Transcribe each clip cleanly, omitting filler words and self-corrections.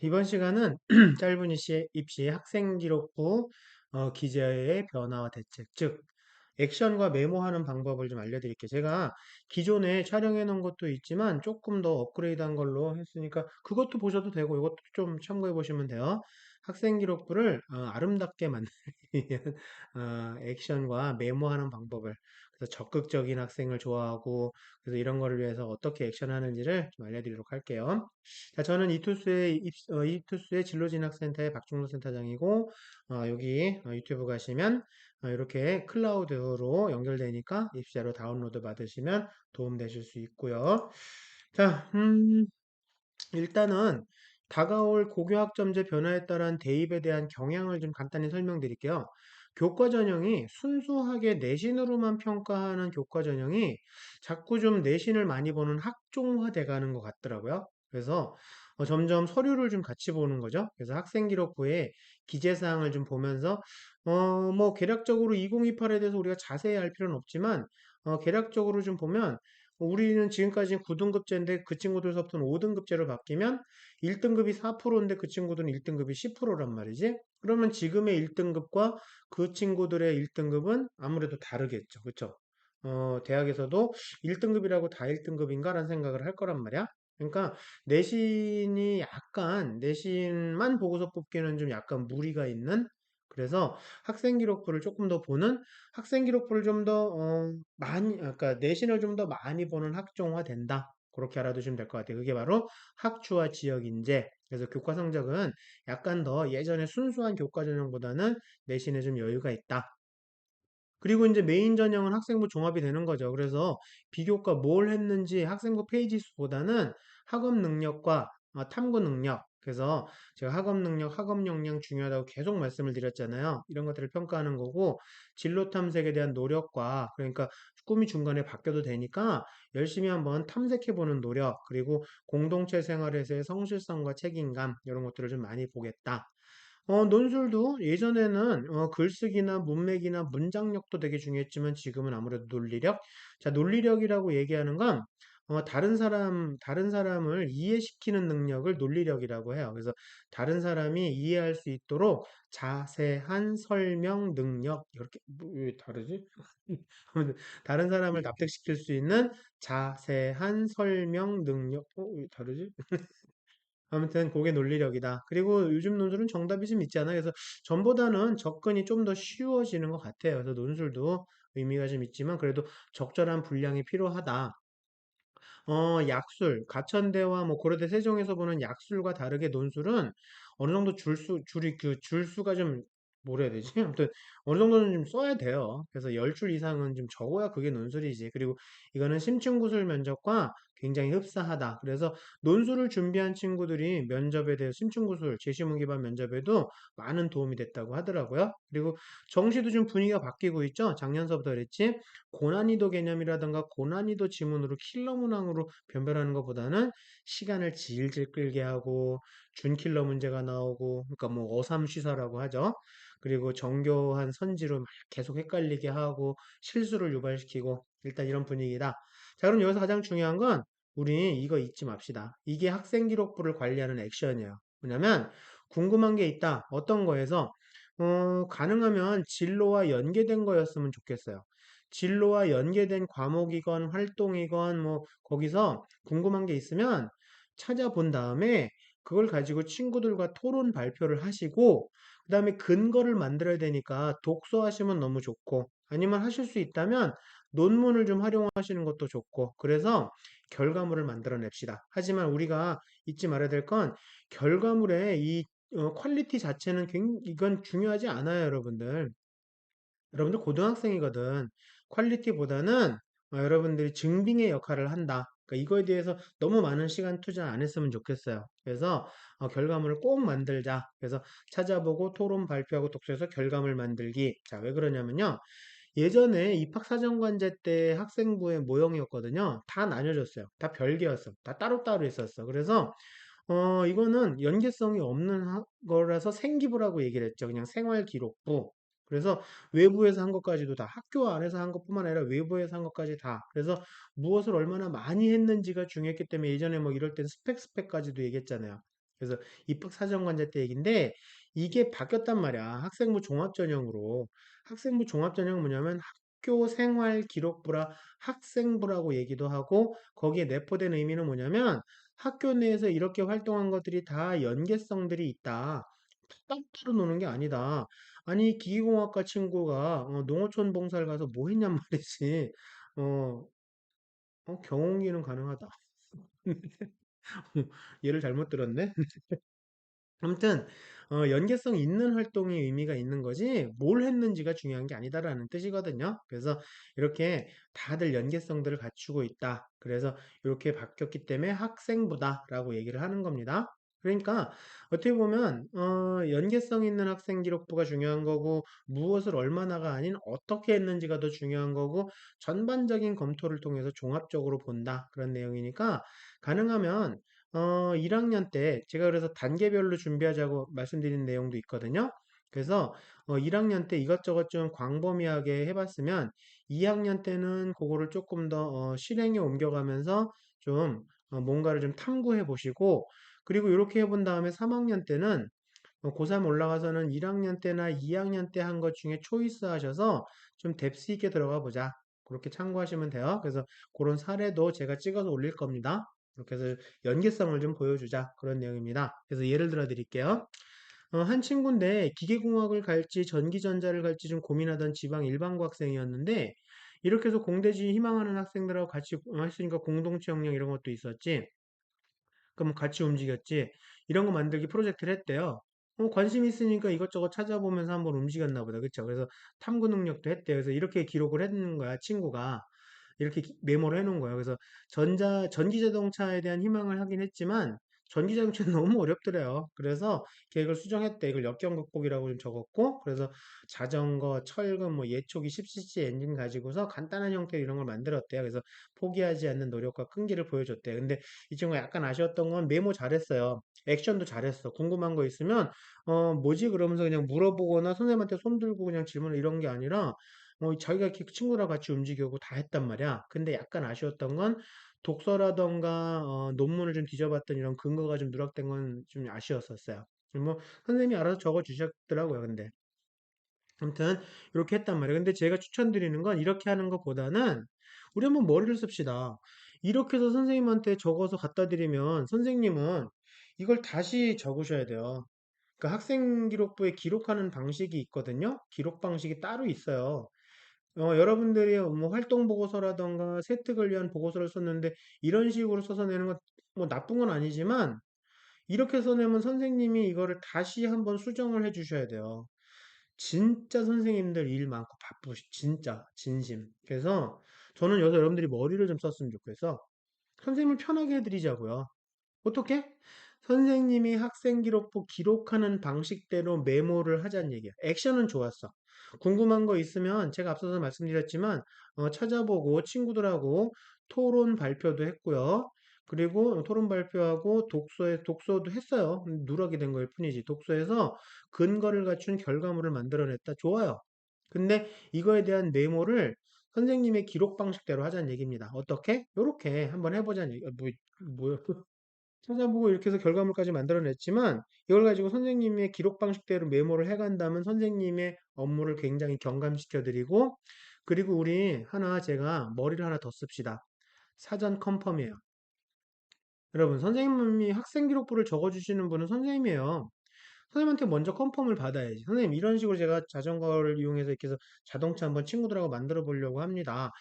이번 시간은 짧은 입시 학생기록부 기재의 변화와 대책, 즉 액션과 메모하는 방법을 좀 알려드릴게요. 제가 기존에 촬영해 놓은 것도 있지만 조금 더 업그레이드한 걸로 했으니까 그것도 보셔도 되고 이것도 좀 참고해 보시면 돼요. 학생기록부를 아름답게 만들기 위한 액션과 메모하는 방법을, 그래서 적극적인 학생을 좋아하고 그래서 이런 거를 위해서 어떻게 액션하는지를 좀 알려드리도록 할게요. 자, 저는 이투스의 진로진학센터의 박중로 센터장이고, 여기 유튜브 가시면 이렇게 클라우드로 연결되니까 입시자료 다운로드 받으시면 도움 되실 수 있고요. 자, 일단은 다가올 고교학점제 변화에 따른 대입에 대한 경향을 좀 간단히 설명드릴게요. 교과 전형이 순수하게 내신으로만 평가하는 교과 전형이 자꾸 좀 내신을 많이 보는 학종화돼 가는 것 같더라고요. 그래서 점점 서류를 좀 같이 보는 거죠. 그래서 학생기록부에 기재사항을 좀 보면서 뭐 개략적으로 2028에 대해서 우리가 자세히 알 필요는 없지만 개략적으로 좀 보면 우리는 지금까지 9등급제인데 그 친구들서부터는 5등급제로 바뀌면 1등급이 4%인데 그 친구들은 1등급이 10%란 말이지. 그러면 지금의 1등급과 그 친구들의 1등급은 아무래도 다르겠죠. 그렇죠? 대학에서도 1등급이라고 다 1등급인가라는 생각을 할 거란 말이야. 그러니까 내신만 보고서 뽑기는 좀 약간 무리가 있는, 그래서 학생 기록부를 조금 더 보는, 학생 기록부를 좀 더 많이, 그러니까 내신을 좀 더 많이 보는 학종화 된다. 그렇게 알아두시면 될 것 같아요. 그게 바로 학추와 지역 인재. 그래서 교과 성적은 약간 더 예전에 순수한 교과 전형보다는 내신에 좀 여유가 있다. 그리고 이제 메인 전형은 학생부 종합이 되는 거죠. 그래서 비교과 뭘 했는지 학생부 페이지 수보다는 학업 능력과 탐구 능력. 그래서 제가 학업 능력, 학업 역량 중요하다고 계속 말씀을 드렸잖아요. 이런 것들을 평가하는 거고, 진로 탐색에 대한 노력과, 그러니까 꿈이 중간에 바뀌어도 되니까 열심히 한번 탐색해 보는 노력, 그리고 공동체 생활에서의 성실성과 책임감, 이런 것들을 좀 많이 보겠다. 논술도 예전에는 글쓰기나 문맥이나 문장력도 되게 중요했지만 지금은 아무래도 논리력. 자, 논리력이라고 얘기하는 건 다른 사람을 이해시키는 능력을 논리력이라고 해요. 그래서 다른 사람이 이해할 수 있도록 자세한 설명 능력, 이렇게, 왜 다르지? 다른 사람을 납득시킬 수 있는 자세한 설명 능력, 왜 다르지? 아무튼 그게 논리력이다. 그리고 요즘 논술은 정답이 좀 있잖아요. 그래서 전보다는 접근이 좀 더 쉬워지는 것 같아요. 그래서 논술도 의미가 좀 있지만 그래도 적절한 분량이 필요하다. 약술, 가천대와 뭐 고려대 세종에서 보는 약술과 다르게 논술은 어느 정도 줄수가 좀 뭐라 해야 되지? 아무튼 어느 정도는 좀 써야 돼요. 그래서 10줄 이상은 좀 적어야 그게 논술이지. 그리고 이거는 심층구술 면접과 굉장히 흡사하다. 그래서 논술을 준비한 친구들이 면접에 대해 심층구술, 제시문 기반 면접에도 많은 도움이 됐다고 하더라고요. 그리고 정시도 좀 분위기가 바뀌고 있죠. 작년서부터 그랬지. 고난이도 개념이라든가 고난이도 지문으로 킬러 문항으로 변별하는 것보다는 시간을 질질 끌게 하고 준킬러 문제가 나오고, 그러니까 뭐 어삼시사라고 하죠. 그리고 정교한 선지로 막 계속 헷갈리게 하고 실수를 유발시키고, 일단 이런 분위기다. 자, 그럼 여기서 가장 중요한 건 우리 이거 잊지 맙시다. 이게 학생 기록부를 관리하는 액션이에요. 뭐냐면 궁금한 게 있다. 어떤 거에서 가능하면 진로와 연계된 거였으면 좋겠어요. 진로와 연계된 과목이건 활동이건 뭐 거기서 궁금한 게 있으면 찾아본 다음에 그걸 가지고 친구들과 토론 발표를 하시고 그다음에 근거를 만들어야 되니까 독서하시면 너무 좋고 아니면 하실 수 있다면 논문을 좀 활용하시는 것도 좋고 그래서 결과물을 만들어냅시다. 하지만 우리가 잊지 말아야 될 건 결과물의 이 퀄리티 자체는 이건 중요하지 않아요, 여러분들. 여러분들 고등학생이거든. 퀄리티보다는 여러분들이 증빙의 역할을 한다. 그러니까 이거에 대해서 너무 많은 시간 투자 안 했으면 좋겠어요. 그래서 결과물을 꼭 만들자. 그래서 찾아보고 토론 발표하고 독서해서 결과물 만들기. 자, 왜 그러냐면요. 예전에 입학사정관제 때 학생부의 모형이었거든요. 다 나뉘어졌어요. 다 별개였어. 다 따로따로 있었어. 그래서 이거는 연계성이 없는 거라서 생기부라고 얘기를 했죠. 그냥 생활기록부. 그래서 외부에서 한 것까지도 다 학교 안에서 한 것뿐만 아니라 외부에서 한 것까지 다. 그래서 무엇을 얼마나 많이 했는지가 중요했기 때문에 예전에 뭐 이럴 땐 스펙까지도 얘기했잖아요. 그래서 입학사정관제 때 얘기인데 이게 바뀌었단 말이야. 학생부 종합전형으로. 학생부 종합전형은 뭐냐면 학교 생활 기록부라 학생부라고 얘기도 하고 거기에 내포된 의미는 뭐냐면 학교 내에서 이렇게 활동한 것들이 다 연계성들이 있다. 따로 노는 게 아니다. 아니 기계공학과 친구가 농어촌 봉사를 가서 뭐 했냔 말이지. 어, 경운기는 가능하다. 얘를 잘못 들었네. 아무튼 연계성 있는 활동이 의미가 있는 거지 뭘 했는지가 중요한 게 아니다라는 뜻이거든요. 그래서 이렇게 다들 연계성들을 갖추고 있다. 그래서 이렇게 바뀌었기 때문에 학생부다라고 얘기를 하는 겁니다. 그러니까 어떻게 보면 연계성 있는 학생 기록부가 중요한 거고 무엇을 얼마나가 아닌 어떻게 했는지가 더 중요한 거고 전반적인 검토를 통해서 종합적으로 본다 그런 내용이니까 가능하면 1학년 때 제가 그래서 단계별로 준비하자고 말씀드린 내용도 있거든요. 그래서 1학년 때 이것저것 좀 광범위하게 해봤으면 2학년 때는 그거를 조금 더 실행에 옮겨가면서 좀 뭔가를 좀 탐구해 보시고 그리고 이렇게 해본 다음에 3학년 때는 고3 올라가서는 1학년 때나 2학년 때 한 것 중에 초이스 하셔서 좀 뎁스 있게 들어가 보자. 그렇게 참고하시면 돼요. 그래서 그런 사례도 제가 찍어서 올릴 겁니다. 이렇게 해서 연계성을 좀 보여주자. 그런 내용입니다. 그래서 예를 들어 드릴게요. 한 친구인데 기계공학을 갈지 전기전자를 갈지 좀 고민하던 지방 일반고 학생이었는데 이렇게 해서 공대지 희망하는 학생들하고 같이 했으니까 공동체 역량 이런 것도 있었지. 그럼 같이 움직였지. 이런 거 만들기 프로젝트를 했대요. 관심 있으니까 이것저것 찾아보면서 한번 움직였나 보다. 그쵸? 그래서 탐구 능력도 했대요. 그래서 이렇게 기록을 했는 거야, 친구가. 이렇게 메모를 해놓은 거예요. 그래서 전기자동차에 대한 희망을 하긴 했지만, 전기자동차는 너무 어렵더래요. 그래서 계획을 수정했대. 이걸 역경 극복이라고 좀 적었고, 그래서 자전거, 철근, 뭐 예초기 10cc 엔진 가지고서 간단한 형태로 이런 걸 만들었대요. 그래서 포기하지 않는 노력과 끈기를 보여줬대요. 근데 이 친구가 약간 아쉬웠던 건 메모 잘했어요. 액션도 잘했어. 궁금한 거 있으면, 뭐지? 그러면서 그냥 물어보거나 선생님한테 손 들고 그냥 질문을 이런 게 아니라, 자기가 이렇게 친구랑 같이 움직이고 다 했단 말이야. 근데 약간 아쉬웠던 건 독서라던가 논문을 좀 뒤져봤던 이런 근거가 좀 누락된 건 좀 아쉬웠었어요. 뭐 선생님이 알아서 적어 주셨더라고요. 근데 아무튼 이렇게 했단 말이에요. 근데 제가 추천드리는 건 이렇게 하는 것보다는 우리 한번 머리를 씁시다. 이렇게 해서 선생님한테 적어서 갖다 드리면 선생님은 이걸 다시 적으셔야 돼요. 그러니까 학생 기록부에 기록하는 방식이 있거든요. 기록 방식이 따로 있어요. 여러분들이 뭐 활동 보고서라던가 세특을 위한 보고서를 썼는데 이런 식으로 써서 내는 건 뭐 나쁜 건 아니지만 이렇게 써내면 선생님이 이거를 다시 한번 수정을 해 주셔야 돼요. 진짜 선생님들 일 많고 바쁘시, 진짜, 진심. 그래서 저는 여기서 여러분들이 머리를 좀 썼으면 좋겠어. 선생님을 편하게 해드리자고요. 어떻게? 선생님이 학생 기록부 기록하는 방식대로 메모를 하자는 얘기야. 액션은 좋았어. 궁금한 거 있으면 제가 앞서서 말씀드렸지만 찾아보고 친구들하고 토론 발표도 했고요. 그리고 토론 발표하고 독서도 했어요. 누락이 된 거일 뿐이지. 독서에서 근거를 갖춘 결과물을 만들어냈다. 좋아요. 근데 이거에 대한 메모를 선생님의 기록 방식대로 하자는 얘기입니다. 어떻게? 요렇게 한번 해보자는 얘기. 뭐, 찾아보고 이렇게 해서 결과물까지 만들어냈지만 이걸 가지고 선생님의 기록 방식대로 메모를 해간다면 선생님의 업무를 굉장히 경감시켜 드리고 그리고 우리 하나 제가 머리를 하나 더 씁시다. 사전 컨펌이에요. 여러분 선생님이 학생 기록부를 적어주시는 분은 선생님이에요. 선생님한테 먼저 컨펌을 받아야지. 선생님, 이런 식으로 제가 자전거를 이용해서 이렇게 해서 자동차 한번 친구들하고 만들어 보려고 합니다.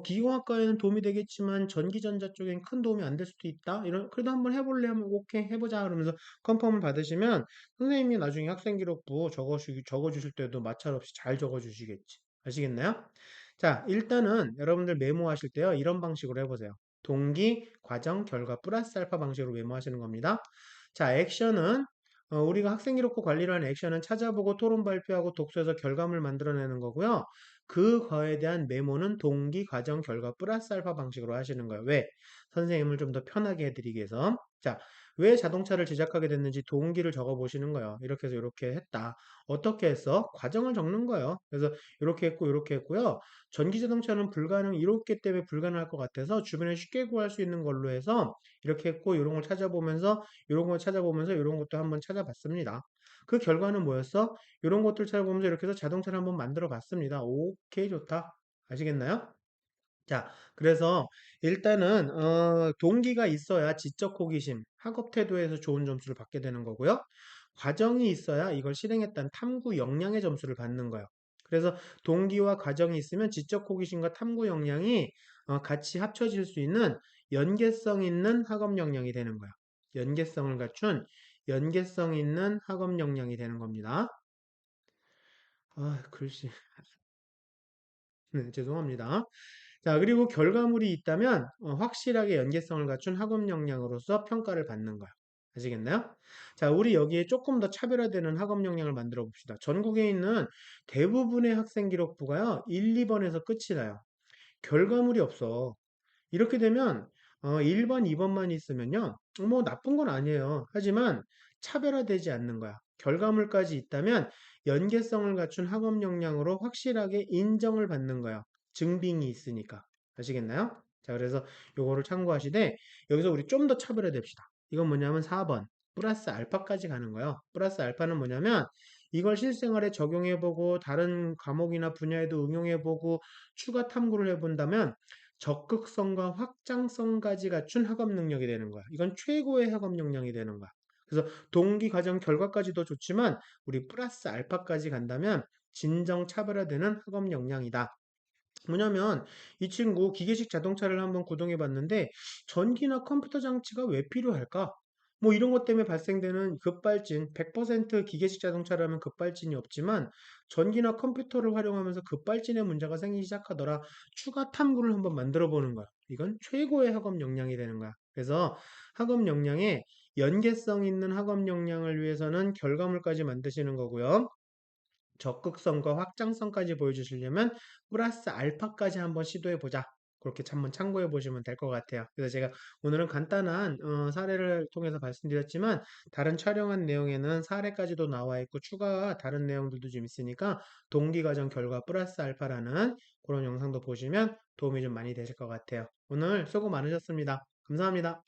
기계공학과에는 도움이 되겠지만 전기전자 쪽엔 큰 도움이 안 될 수도 있다. 그래도 한번 해볼래 하면 오케이, 해보자. 그러면서 컨펌을 받으시면 선생님이 나중에 학생 기록부 적어주실 때도 마찰 없이 잘 적어주시겠지. 아시겠나요? 자, 일단은 여러분들 메모하실 때요. 이런 방식으로 해보세요. 동기, 과정, 결과, 플러스 알파 방식으로 메모하시는 겁니다. 자, 액션은 우리가 학생 기록부 관리를 하는 액션은 찾아보고 토론 발표하고 독서에서 결과물 만들어내는 거고요. 그 거에 대한 메모는 동기, 과정, 결과 플러스 알파 방식으로 하시는 거예요. 왜? 선생님을 좀 더 편하게 해드리기 위해서. 자, 왜 자동차를 제작하게 됐는지 동기를 적어 보시는 거예요. 이렇게 해서 이렇게 했다. 어떻게 했어? 과정을 적는 거예요. 그래서 이렇게 했고 이렇게 했고요. 전기 자동차는 불가능 이렇기 때문에 불가능할 것 같아서 주변에 쉽게 구할 수 있는 걸로 해서 이렇게 했고 이런 걸 찾아보면서 이런 걸 찾아보면서 이런 것도 한번 찾아봤습니다. 그 결과는 뭐였어? 이런 것들 찾아보면서 이렇게 해서 자동차를 한번 만들어 봤습니다. 오케이, 좋다. 아시겠나요? 자, 그래서 일단은 동기가 있어야 지적 호기심, 학업 태도에서 좋은 점수를 받게 되는 거고요. 과정이 있어야 이걸 실행했다는 탐구 역량의 점수를 받는 거예요. 그래서 동기와 과정이 있으면 지적 호기심과 탐구 역량이 같이 합쳐질 수 있는 연계성 있는 학업 역량이 되는 거예요. 연계성을 갖춘 연계성 있는 학업 역량이 되는 겁니다. 아, 글씨. 네, 죄송합니다. 자, 그리고 결과물이 있다면 확실하게 연계성을 갖춘 학업 역량으로서 평가를 받는 거야. 아시겠나요? 자, 우리 여기에 조금 더 차별화되는 학업 역량을 만들어 봅시다. 전국에 있는 대부분의 학생 기록부가요, 1, 2번에서 끝이 나요. 결과물이 없어. 이렇게 되면 1번, 2번만 있으면요. 뭐 나쁜 건 아니에요. 하지만 차별화되지 않는 거야. 결과물까지 있다면 연계성을 갖춘 학업 역량으로 확실하게 인정을 받는 거야. 증빙이 있으니까. 아시겠나요? 자, 그래서 요거를 참고하시되 여기서 우리 좀 더 차별화됩시다. 이건 뭐냐면 4번. 플러스 알파까지 가는 거예요. 플러스 알파는 뭐냐면 이걸 실생활에 적용해보고 다른 과목이나 분야에도 응용해보고 추가 탐구를 해본다면 적극성과 확장성까지 갖춘 학업 능력이 되는 거야. 이건 최고의 학업 역량이 되는 거야. 그래서 동기, 과정, 결과까지도 좋지만 우리 플러스 알파까지 간다면 진정 차별화되는 학업 역량이다. 뭐냐면 이 친구 기계식 자동차를 한번 구동해 봤는데 전기나 컴퓨터 장치가 왜 필요할까? 뭐 이런 것 때문에 발생되는 급발진, 100% 기계식 자동차라면 급발진이 없지만 전기나 컴퓨터를 활용하면서 급발진의 문제가 생기기 시작하더라. 추가 탐구를 한번 만들어 보는 거야. 이건 최고의 학업 역량이 되는 거야. 그래서 학업 역량에 연계성 있는 학업 역량을 위해서는 결과물까지 만드시는 거고요. 적극성과 확장성까지 보여주시려면 플러스 알파까지 한번 시도해 보자. 그렇게 한번 참고해 보시면 될 것 같아요. 그래서 제가 오늘은 간단한 사례를 통해서 말씀드렸지만 다른 촬영한 내용에는 사례까지도 나와 있고 추가 다른 내용들도 좀 있으니까 동기과정 결과 플러스 알파라는 그런 영상도 보시면 도움이 좀 많이 되실 것 같아요. 오늘 수고 많으셨습니다. 감사합니다.